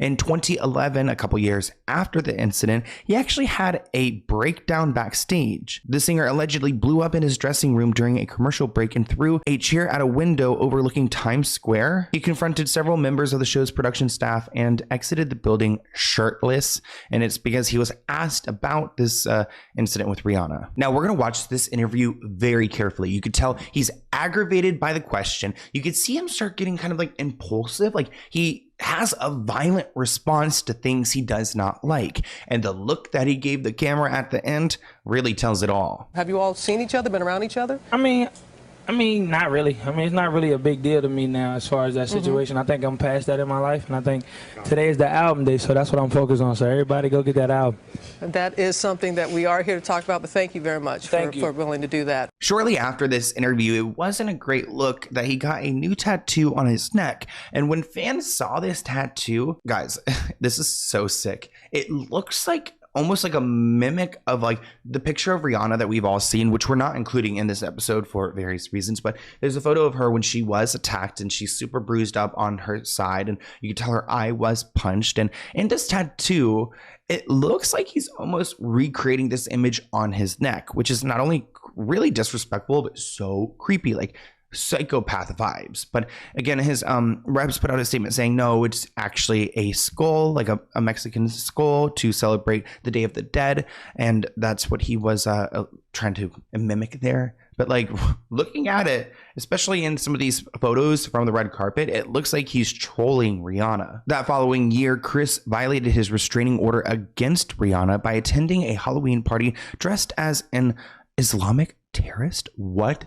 In 2011, a couple years after the incident, he actually had a breakdown backstage. The singer allegedly blew up in his dressing room during a commercial break and threw a chair at a window overlooking Times Square. He confronted several members of the show's production staff and exited the building shirtless, and it's because he was asked about this incident with Rihanna. Now, we're going to watch this interview very carefully. You could tell he's aggravated by the question. You could see him start getting kind of like impulsive, like he has a violent response to things he does not like. And the look that he gave the camera at the end really tells it all. Have you all seen each other, been around each other? I mean, not really. I mean, it's not really a big deal to me now as far as that situation. I think I'm past that in my life, and I think today is the album day, so that's what I'm focused on. So everybody go get that album. And that is something that we are here to talk about, but thank you very much for willing to do that. Shortly after this interview, it wasn't a great look that he got a new tattoo on his neck. And when fans saw this tattoo, guys, this is so sick. It looks like almost like a mimic of like the picture of Rihanna that we've all seen, which we're not including in this episode for various reasons, but there's a photo of her when she was attacked and she's super bruised up on her side, and you can tell her eye was punched. And in this tattoo, it looks like he's almost recreating this image on his neck, which is not only really disrespectful, but so creepy, like psychopath vibes. But again, his reps put out a statement saying no, it's actually a skull, like a Mexican skull, to celebrate the Day of the Dead, and that's what he was trying to mimic there. But like looking at it, especially in some of these photos from the red carpet, it looks like he's trolling Rihanna. That following year, Chris violated his restraining order against Rihanna by attending a Halloween party dressed as an Islamic terrorist. What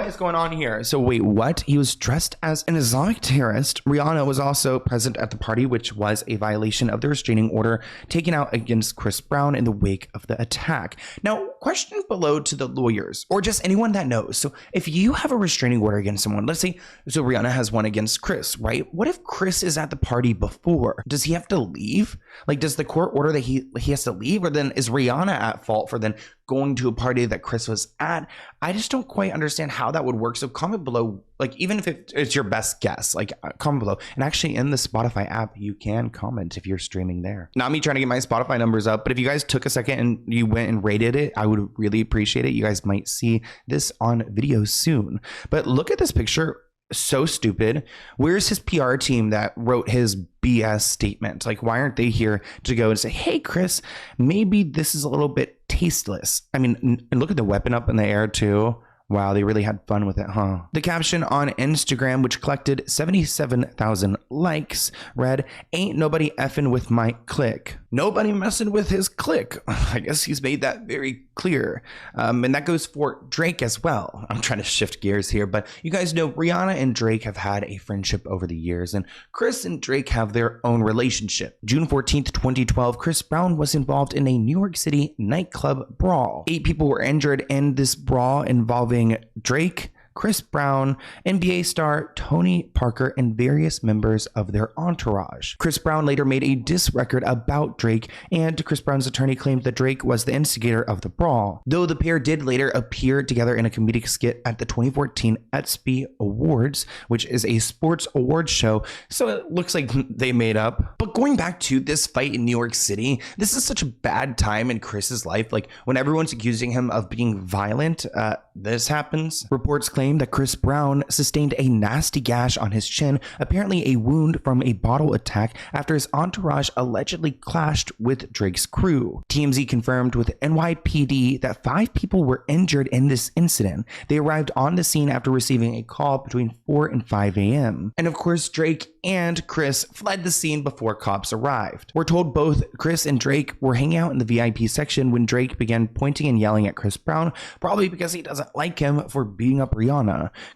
is going on here? So wait, what? He was dressed as an Islamic terrorist. Rihanna was also present at the party, which was a violation of the restraining order taken out against Chris Brown in the wake of the attack. Now, question below to the lawyers or just anyone that knows. So if you have a restraining order against someone, let's say, so Rihanna has one against Chris, right? What if Chris is at the party before? Does he have to leave? Like, does the court order that he has to leave, or then is Rihanna at fault for then going to a party that Chris was at? I just don't quite understand how that would work. So comment below, like, even if it's your best guess, like comment below. And actually in the Spotify app, you can comment if you're streaming there. Not me trying to get my Spotify numbers up, but if you guys took a second and you went and rated it, I would really appreciate it. You guys might see this on video soon. But look at this picture. So stupid. Where's his PR team that wrote his BS statement? Like, why aren't they here to go and say, hey, Chris, maybe this is a little bit tasteless? I mean, and look at the weapon up in the air too. Wow, they really had fun with it, huh? The caption on Instagram, which collected 77,000 likes, read, "Ain't nobody effing with my click." Nobody messing with his click. I guess he's made that very clear. And that goes for Drake as well. I'm trying to shift gears here, but you guys know Rihanna and Drake have had a friendship over the years, and Chris and Drake have their own relationship. June 14th, 2012, Chris Brown was involved in a New York City nightclub brawl. 8 people were injured in this brawl involving Drake, Chris Brown, NBA star Tony Parker, and various members of their entourage. Chris Brown later made a diss record about Drake, and Chris Brown's attorney claimed that Drake was the instigator of the brawl. Though the pair did later appear together in a comedic skit at the 2014 ESPY Awards, which is a sports awards show, so it looks like they made up. But going back to this fight in New York City, this is such a bad time in Chris's life. Like, when everyone's accusing him of being violent, this happens. Reports claim that Chris Brown sustained a nasty gash on his chin, apparently a wound from a bottle attack, after his entourage allegedly clashed with Drake's crew. TMZ confirmed with NYPD that 5 people were injured in this incident. They arrived on the scene after receiving a call between 4 and 5 a.m. And of course, Drake and Chris fled the scene before cops arrived. We're told both Chris and Drake were hanging out in the VIP section when Drake began pointing and yelling at Chris Brown, probably because he doesn't like him for beating up Rihanna.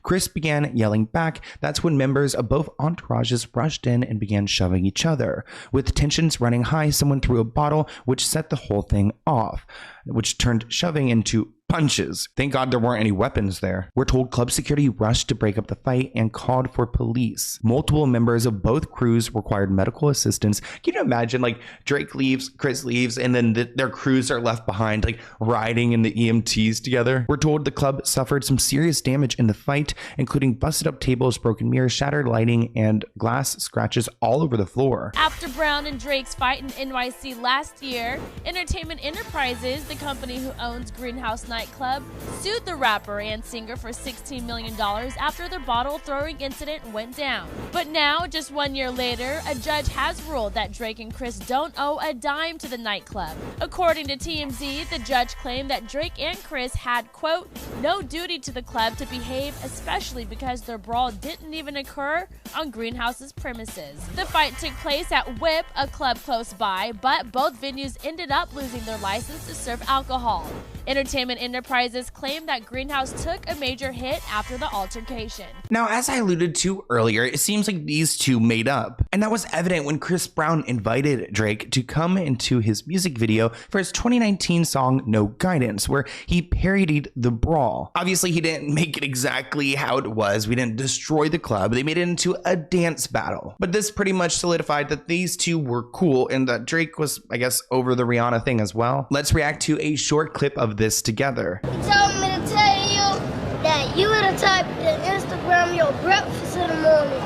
Chris began yelling back. That's when members of both entourages rushed in and began shoving each other. With tensions running high, someone threw a bottle, which set the whole thing off, which turned shoving into punches. Thank God there weren't any weapons there. We're told club security rushed to break up the fight and called for police. Multiple members of both crews required medical assistance. Can you imagine, like, Drake leaves, Chris leaves, and then their crews are left behind, like, riding in the EMTs together? We're told the club suffered some serious damage in the fight, including busted up tables, broken mirrors, shattered lighting, and glass scratches all over the floor. After Brown and Drake's fight in NYC last year, Entertainment Enterprises, the company who owns Greenhouse Nightclub, sued the rapper and singer for $16 million after the bottle throwing incident went down. But now, just 1 year later, a judge has ruled that Drake and Chris don't owe a dime to the nightclub. According to TMZ, the judge claimed that Drake and Chris had, quote, no duty to the club to behave, especially because their brawl didn't even occur on Greenhouse's premises. The fight took place at Whip, a club close by, but both venues ended up losing their license to serve alcohol. Entertainment Enterprises claimed that Greenhouse took a major hit after the altercation. Now, as I alluded to earlier, it seems like these two made up. And that was evident when Chris Brown invited Drake to come into his music video for his 2019 song No Guidance, where he parodied the brawl. Obviously, he didn't make it exactly how it was. We didn't destroy the club. They made it into a dance battle. But this pretty much solidified that these two were cool and that Drake was, I guess, over the Rihanna thing as well. Let's react to a short clip of this together. He told me to tell you that you were the type to Instagram your breakfast in the morning.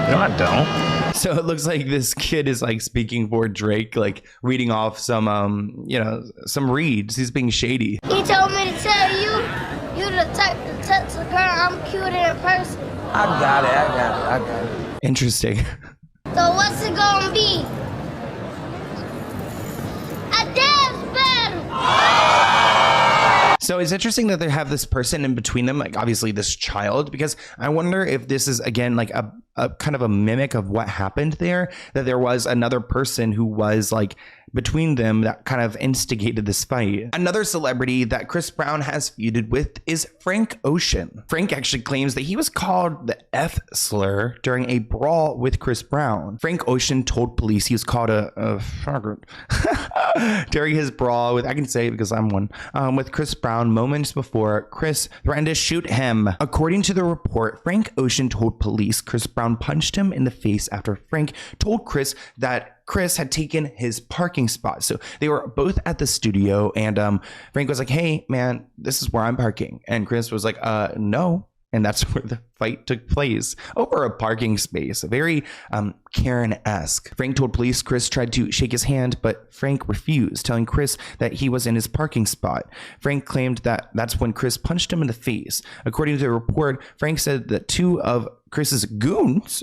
No, I don't. So it looks like this kid is like speaking for Drake, like reading off some, some reads. He's being shady. He told me to tell you, you're the type to text a girl, I'm cute in person. I got it. Interesting. So what's it gonna be? A dance battle! So it's interesting that they have this person in between them, like obviously this child, because I wonder if this is, again, like a kind of a mimic of what happened there, that there was another person who was like between them that kind of instigated this fight. Another celebrity that Chris Brown has feuded with is Frank Ocean. Frank actually claims that he was called the F slur during a brawl with Chris Brown. Frank Ocean told police he was called a faggot during his brawl with, I can say it because I'm one, with Chris Brown moments before Chris threatened to shoot him. According to the report, Frank Ocean told police Chris Brown punched him in the face after Frank told Chris that Chris had taken his parking spot. So they were both at the studio and Frank was like, hey man, this is where I'm parking. And Chris was like, no. And that's where the fight took place, over a parking space. Very Karen-esque. Frank told police Chris tried to shake his hand, but Frank refused, telling Chris that he was in his parking spot. Frank claimed that that's when Chris punched him in the face. According to the report, Frank said that two of Chris's goons,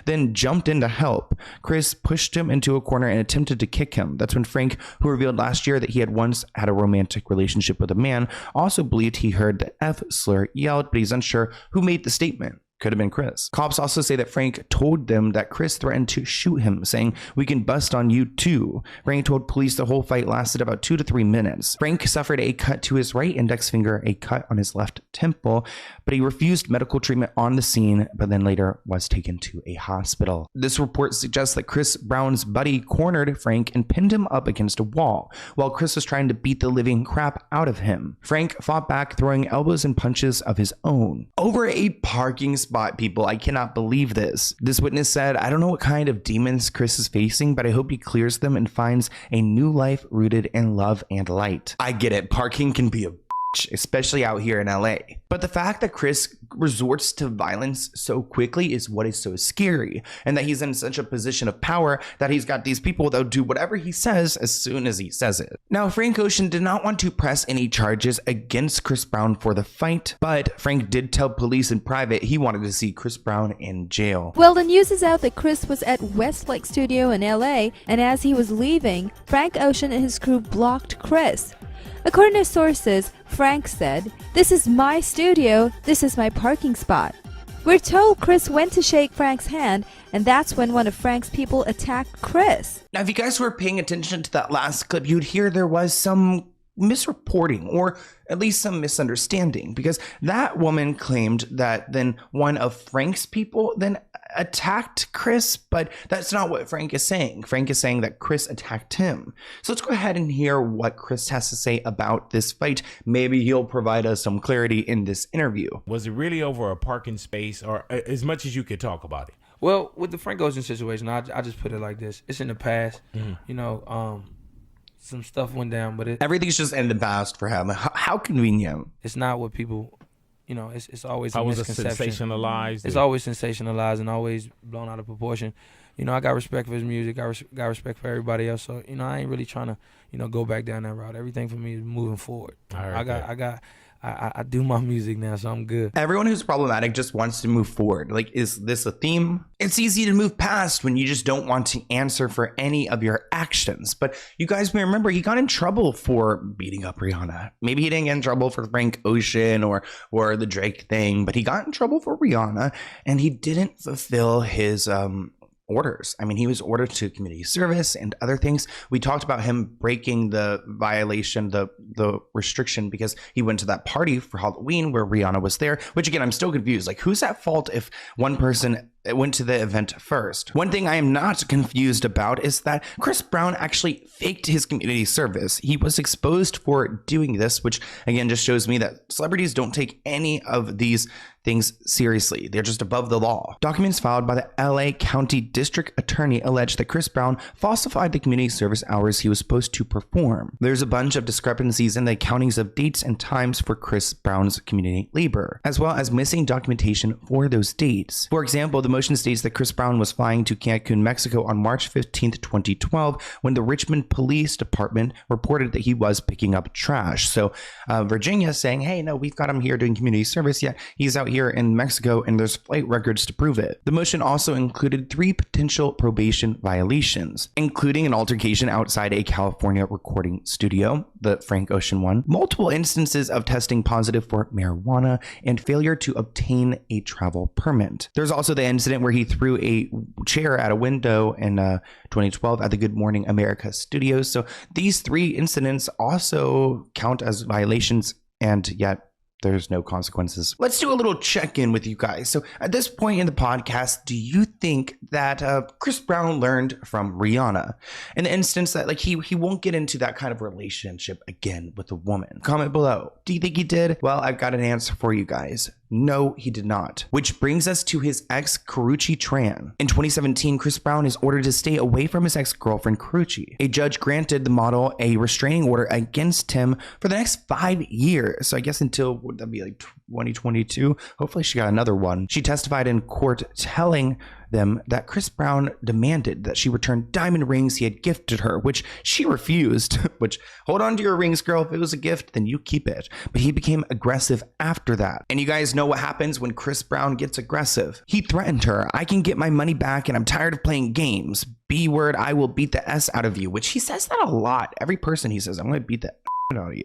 then jumped in to help. Chris pushed him into a corner and attempted to kick him. That's when Frank, who revealed last year that he had once had a romantic relationship with a man, also believed he heard the F slur yelled, but he's unsure who made the statement. Could have been Chris. Cops also say that Frank told them that Chris threatened to shoot him, saying, we can bust on you too. Frank told police the whole fight lasted about 2 to 3 minutes. Frank suffered a cut to his right index finger, a cut on his left temple, but he refused medical treatment on the scene, but then later was taken to a hospital. This report suggests that Chris Brown's buddy cornered Frank and pinned him up against a wall, while Chris was trying to beat the living crap out of him. Frank fought back, throwing elbows and punches of his own. Over a parking spot, people. I cannot believe this. This witness said, I don't know what kind of demons Chris is facing, but I hope he clears them and finds a new life rooted in love and light. I get it. Parking can be a bitch, especially out here in LA. But the fact that Chris resorts to violence so quickly is what is so scary, and that he's in such a position of power that he's got these people that'll do whatever he says as soon as he says it. Now, Frank Ocean did not want to press any charges against Chris Brown for the fight, but Frank did tell police in private he wanted to see Chris Brown in jail. Well, the news is out that Chris was at Westlake Studio in LA, and as he was leaving, Frank Ocean and his crew blocked Chris. According to sources, Frank said, "This is my studio, this is my parking spot." We're told Chris went to shake Frank's hand, and that's when one of Frank's people attacked Chris. Now, if you guys were paying attention to that last clip, you'd hear there was some misreporting or at least some misunderstanding, because that woman claimed that then one of Frank's people then attacked Chris, but that's not what Frank is saying. Frank is saying that Chris attacked him. So let's go ahead and hear what Chris has to say about this fight. Maybe he'll provide us some clarity in this interview. Was it really over a parking space, or as much as you could talk about it? Well, with the Frank Ocean situation, I just put it like this. It's in the past. You know, some stuff went down, but everything's just in the past for him. How convenient. It's not what people, you know, it's always a misconception. Sensationalized. It's always sensationalized and always blown out of proportion. You know, I got respect for his music. I got respect for everybody else. So, you know, I ain't really trying to, you know, go back down that route. Everything for me is moving forward. I do my music now, so I'm good. Everyone who's problematic just wants to move forward. Like, is this a theme? It's easy to move past when you just don't want to answer for any of your actions. But you guys may remember he got in trouble for beating up Rihanna. Maybe he didn't get in trouble for Frank Ocean or the Drake thing, but he got in trouble for Rihanna, and he didn't fulfill his orders. I mean, he was ordered to community service and other things. We talked about him breaking the violation, the restriction, because he went to that party for Halloween where Rihanna was there, which again, I'm still confused. Like, who's at fault if one person went to the event first? One thing I am not confused about is that Chris Brown actually faked his community service. He was exposed for doing this, which again just shows me that celebrities don't take any of these things seriously. They're just above the law. Documents filed by the LA County District Attorney allege that Chris Brown falsified the community service hours he was supposed to perform. There's a bunch of discrepancies in the accountings of dates and times for Chris Brown's community labor, as well as missing documentation for those dates. For example, the motion states that Chris Brown was flying to Cancun, Mexico on March 15th, 2012, when the Richmond Police Department reported that he was picking up trash. So Virginia saying, hey, no, we've got him here doing community service, yet he's out here in Mexico and there's flight records to prove it. The motion also included 3 potential probation violations, including an altercation outside a California recording studio, the Frank Ocean one, multiple instances of testing positive for marijuana, and failure to obtain a travel permit. There's also the incident where he threw a chair at a window in 2012 at the Good Morning America studios. So these 3 incidents also count as violations, and yet there's no consequences. Let's do a little check-in with you guys. So at this point in the podcast, do you think that Chris Brown learned from Rihanna in the instance that like he won't get into that kind of relationship again with a woman? Comment below. Do you think he did? Well, I've got an answer for you guys. No, he did not. Which brings us to his ex, Tran. In 2017, Chris Brown is ordered to stay away from his ex-girlfriend, Karrueche. A judge granted the model a restraining order against him for the next 5 years. So I guess until, would that be like 2022? Hopefully she got another one. She testified in court telling them that Chris Brown demanded that she return diamond rings he had gifted her, which she refused. Which, hold on to your rings, girl. If it was a gift, then you keep it. But he became aggressive after that. And you guys know what happens when Chris Brown gets aggressive. He threatened her. I can get my money back and I'm tired of playing games. B word, I will beat the S out of you. Which he says that a lot. Every person he says, I'm going to beat the out of you.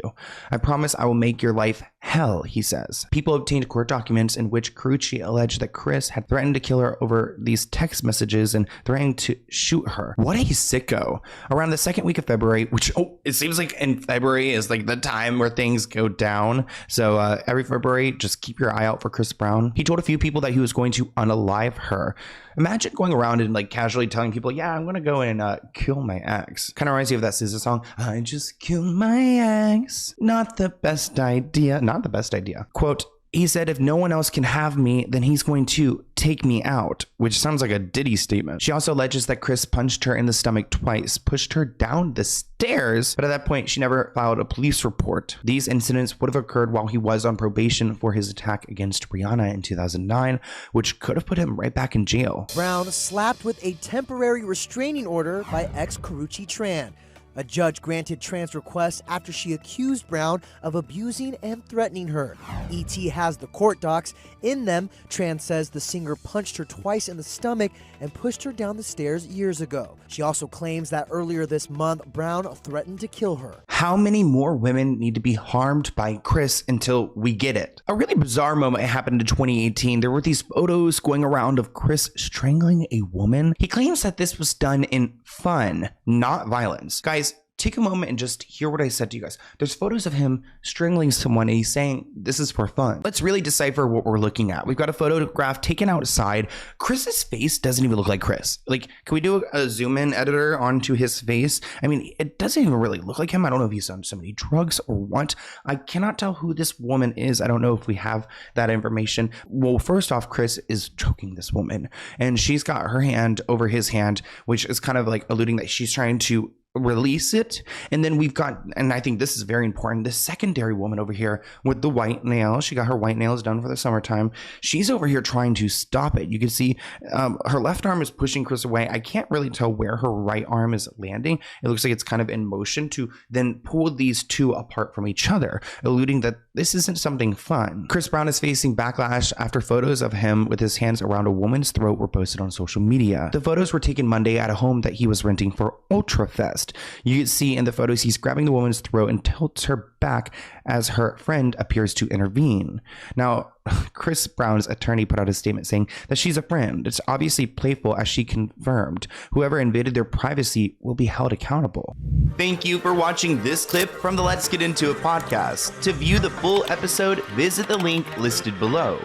I promise I will make your life hell, he says. People obtained court documents in which Karrueche alleged that Chris had threatened to kill her over these text messages and threatening to shoot her. What a sicko. Around the 2nd week of February, which, it seems like in February is like the time where things go down. So every February, just keep your eye out for Chris Brown. He told a few people that he was going to unalive her. Imagine going around and like casually telling people, yeah, I'm going to go and kill my ex. Kind of reminds you of that SZA song. I just killed my ex. Not the best idea. Not the best idea. Quote, he said, if no one else can have me, then he's going to take me out, which sounds like a Diddy statement. She also alleges that Chris punched her in the stomach twice, pushed her down the stairs, but at that point, she never filed a police report. These incidents would have occurred while he was on probation for his attack against Rihanna in 2009, which could have put him right back in jail. Brown slapped with a temporary restraining order by ex-Karrueche Tran. A judge granted Tran's request after she accused Brown of abusing and threatening her. ET has the court docs. In them, Tran says the singer punched her twice in the stomach and pushed her down the stairs years ago. She also claims that earlier this month, Brown threatened to kill her. How many more women need to be harmed by Chris until we get it? A really bizarre moment happened in 2018. There were these photos going around of Chris strangling a woman. He claims that this was done in fun, not violence. Guys, take a moment and just hear what I said to you guys. There's photos of him strangling someone and he's saying this is for fun. Let's really decipher what we're looking at. We've got a photograph taken outside. Chris's face doesn't even look like Chris. Like, can we do a zoom in editor onto his face? I mean, it doesn't even really look like him. I don't know if he's done so many drugs or what. I cannot tell who this woman is. I don't know if we have that information. Well, first off, Chris is choking this woman and she's got her hand over his hand, which is kind of like alluding that she's trying to release it. And then we've got, and I think this is very important, the secondary woman over here with the white nails. She got her white nails done for the summertime. She's over here trying to stop it. You can see her left arm is pushing Chris away. I can't really tell where her right arm is landing. It looks like it's kind of in motion to then pull these two apart from each other, alluding that this isn't something fun. Chris Brown is facing backlash after photos of him with his hands around a woman's throat were posted on social media. The photos were taken Monday at a home that he was renting for Ultra Fest. You can see in the photos he's grabbing the woman's throat and tilts her back as her friend appears to intervene. Now, Chris Brown's attorney put out a statement saying that she's a friend. It's obviously playful, as she confirmed. Whoever invaded their privacy will be held accountable. Thank you for watching this clip from the Let's Get Into It podcast. To view the full episode, visit the link listed below.